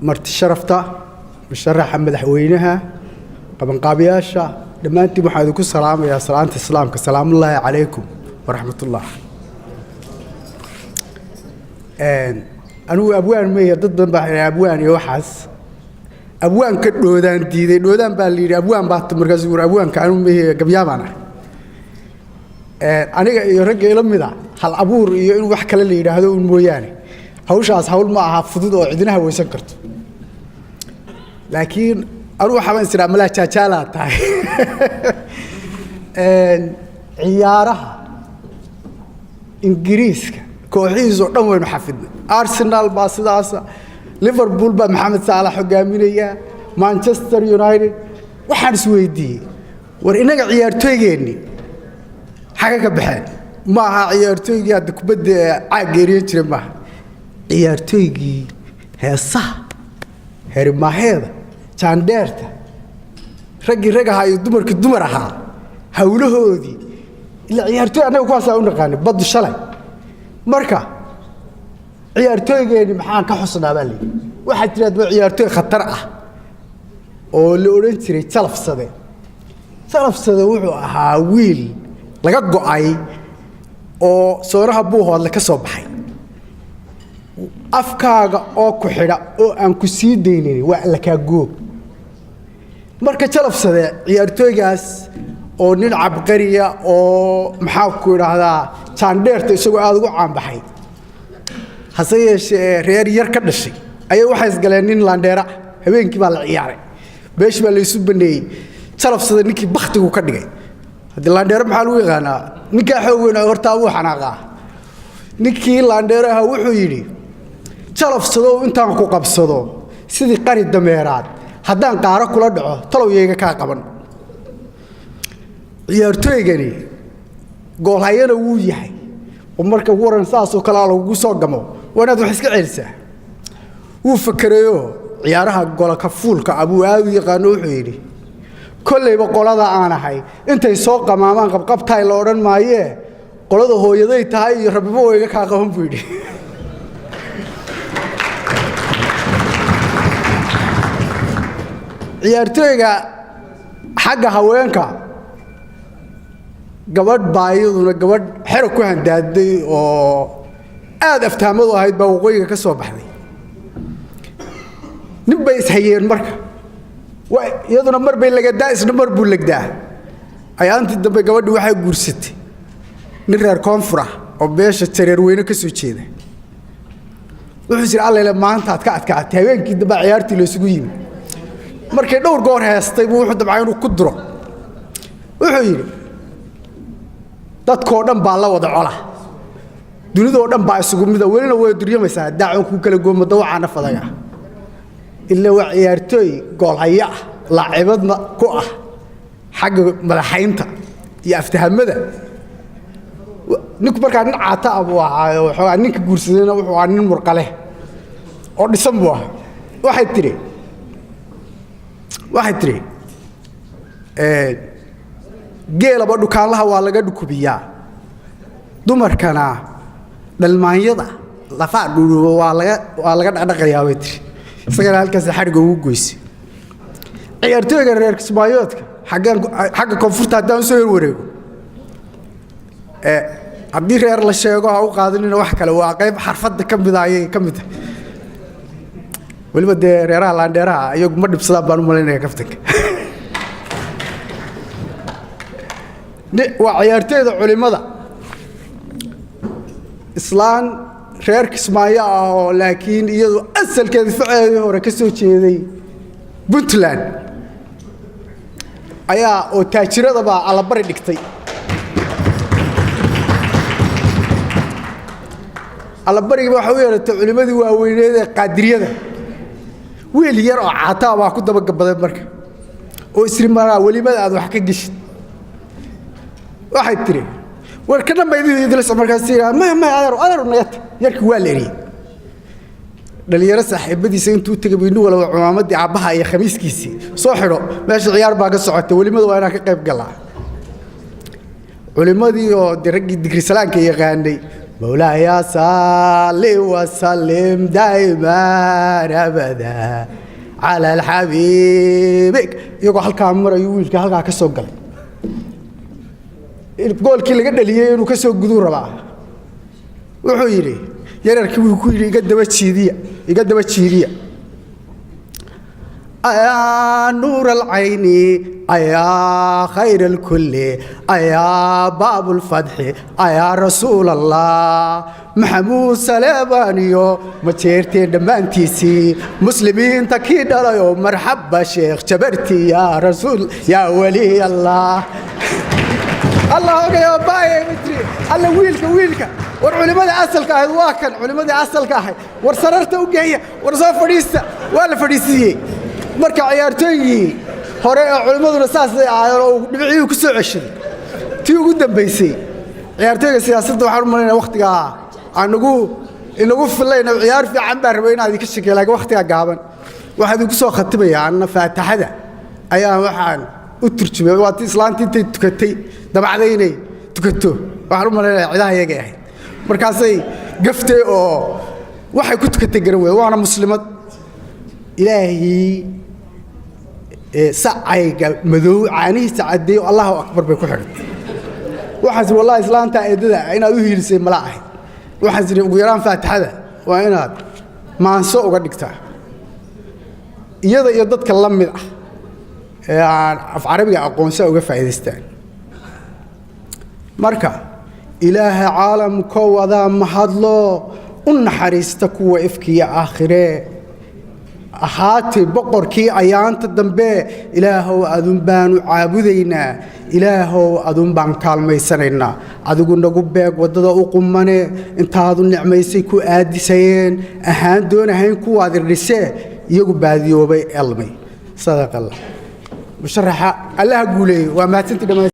marti sharafta musharaxa madaxweynaha qabanqaabiyaasha dhammaantiin waxaan idinku salaamayaa salaanta islaamka salaamullaahi calaykum waraxmatullah anigu abwaan meeya dad badan baa xidhay abwaan iyo waxaas abwaan ka dhoodaan diiday dhoodaan baa la yidhi abwaan baa markaas uu abwaanka anigu meeya gabyaabaan aniga iyo ragga ila mid ah hal abuur iyo in wax kale la yidhaahdo un mooyaane hawshaas hawl ma aha fudud oo cidina hawaysan karto laakiin anigu waxaan israa malaa jaajaala tahay ciyaaraha ingiriiska kooxihiisa oo dhan waynu xafidnay Arsenal baa sidaas Liverpool baa Maxamed Saalax hogaaminaya Manchester United waxaan isweydiiyey war inaga ciyaartooygeeni xaga ka baxeen ma aha ciyaartooygii hadda kubadda caageeriyan jiray ma ciyaartooygii heesaha herimaheeda jaandeerta ragaha iyo dumarkii dumar ahaa hawlahoodii ila ciyaartooy anaga kuwaas u naqaanay badu shalay marka ciyaartooygeeni maxaan ka xusnaa baa leeyahay waxa jira ciyaartooy khatar ah oo la oran jiray salafsade wuxuu ahaa wiil laga go'ay oo sooraha buuhood la ka soo baxay afkaaga oo ku xidha oo aan ku sii deynay waa la ka goob marka salafsade ciyaartooygaas oo nin cabqariya oo maxaa ku yiraahdaa jaandeerta isagoo aad ugu caan baxay hase yeeshee reer yar ka dhashay ayay waxay isgaleen nin laandheera habeenkii baa la ciyaaray beesh baa la isu baneeyay salafsade ninkii bakhtigu ka dhigay hadii laandheera maxaa lagu yaqaanaa ninka xoog weyn horta uu xanaaqaa ninkii laandheeraha wuxuu yidhi salafsado intaan ku qabsado sidii qari dameeraad haddaan qaaro kula dhaco talowyeega ka qaban ciyaartooygani gool hayana wuu yahay oo marka waran saas oo kala lagu soo gamo wanaad wax iska ceelsaa wuu fakarayo ciyaaraha gool ka fuulka abu aad yaqaan wuxuu yidhi kollayba qolada aan ahay intay soo qamaamaan qabqabtay la oran maayee qolada hooyaday tahay iyo rabbiba wayga ka qaban buu yidhi ciyaartooyga xagga haweenka gabadh baayaduna gabadh xero ku handaaday oo aad aftaamadu ahayd baa waqooyiga ka soo baxday nin bay ishayeen marka iyaduna mar bay lagadaa isna mar buu lagdaa ayaantii dambe gabadhu waxay guursatay nin reer koonfur ah oo beesha jareer weyne ka soo jeeda wuxuu jira alle maanta aad ka adkaatay habeenkii dambe ciyaartii la isugu yimid markay dhowr goor heestay buu wuxuu dabcay inuu ku diro wuxuu yidhi dadkoo dhan baa la wada cola dunidoo dhan baa isugu mid ah welina way duryamaysaa daacon ku kala goomada waxaana fadaga ilaa waa ciyaartooy gool haya ah laacibadna ku ah xagga madaxaynta iyo aftahamada ninku markaa nin caata abu ahaa oo ninka guursadayna wuxuu ahaa nin murqale oo dhisan buu ahaa waxay tiri geelaba dhukaanlaha waa laga dhukubiyaa dumarkana dhalmaanyada lafaa dhuuruba waa laga dhaqdhaqayaa way tiri isagana halkaas xariga ugu goysay ciyaartooyga reer Kismaayoodka xagga koonfurta haddaan soo wareego haddii reer la sheego ha u qaadanina wax kale waa qayb xarfadda ka mid ah ayay ka mid tahay waliba dee reeraha laandheeraha iyagu ma dhibsadaan baan u malaynayaa kaftanka waa ciyaartooyda culimada islaan reer Kismaayo ah oo laakiin iyadu asalkeeda ficeedii hore ka soo jeeday Puntland ayaa oo taajirada baa ala bari dhigtay ala bariga waxa uu yeelatay culimadii waaweyneed ee qaadiriyada wiil yar oo caata baa ku daba gabaday marka oo isrimaraa walimada aad wax ka gishid waxay tiri warkana ma idin markaas ma adar nayat yarkii waa leeyahay dhalinyaro saaxiibadiisa intuu tagay inuu wala cumaamadii aabaha iyo khamiiskiisii soo xidho meesha ciyaar baa ka socotay walimada waa inaan ka qayb galaa culimadii oo diragii digri salaanka yaqaanay مولاي صل وسلم دائما ابدا على الحبيبك يقول halka mar ayuu wiilka halka ka soo galay goolkii laga dhaliyay inuu ka soo guduu rabaa wuxuu yiri yararkii wuu ku yiri iga daba jiidiya يا نور العين يا خير الكل يا باب الفتح يا رسول الله محمود سليمانيو متيرتين دمانتيسي مسلمين تكيد رايو مرحبا شيخ جبرتي يا رسول يا ولي الله الله يا باي متري الله ويلك والعلماء أصلك هاي واكن علماء أصلك هاي ورسررت وجاية ورصاف فريسة ولا فريسية marka ciyaartooyii hore ee culimaduna saas ay aayeen dhibciyo ku soo ceshay tii ugu dambeysay ciyaartooyga siyaasadda waxaan u maleynaa waqtiga inagu filayna ciyaar fiican baa rabay inaad ka shaqeeyo laakiin waqtiga gaaban waxaad ku soo khatibayaa anna faataxada ayaa waxaan u turjumay waati islaantii intay tukatay dabacday inay tukato waxaan u maleynaa ciidaha iyaga ahayd markaasay gaftay oo waxay ku tukatay garan weey waana muslimad ilaahi sacayga madow caanihiisa cadeeyo Allahu akbar bay ku xirtay waxaas wallahi islaanta eedada inaad u hiilisay malaahay waxaas ugu yaraan faataxada waa inaad maanso uga dhigtaa iyada iyo dadka la mid ah ee aan af carabiga aqoonsi uga faa'iideystaan marka ilaaha caalamka wada mahadlo u naxariista kuwa ifkiya aakhire ahaatay boqorkii ayaanta dambe ilaahow adun baanu caabudaynaa ilaahow adun baan kaalmaysanaynaa adigu nagu beeg wadada u qumane intaadu nicmaysay ku aadisayeen ahaan doonahayn kuwaad irdhisee iyagu baadiyoobay elmay sadaqallah musharaxa allaha guuleeyay waa maatintii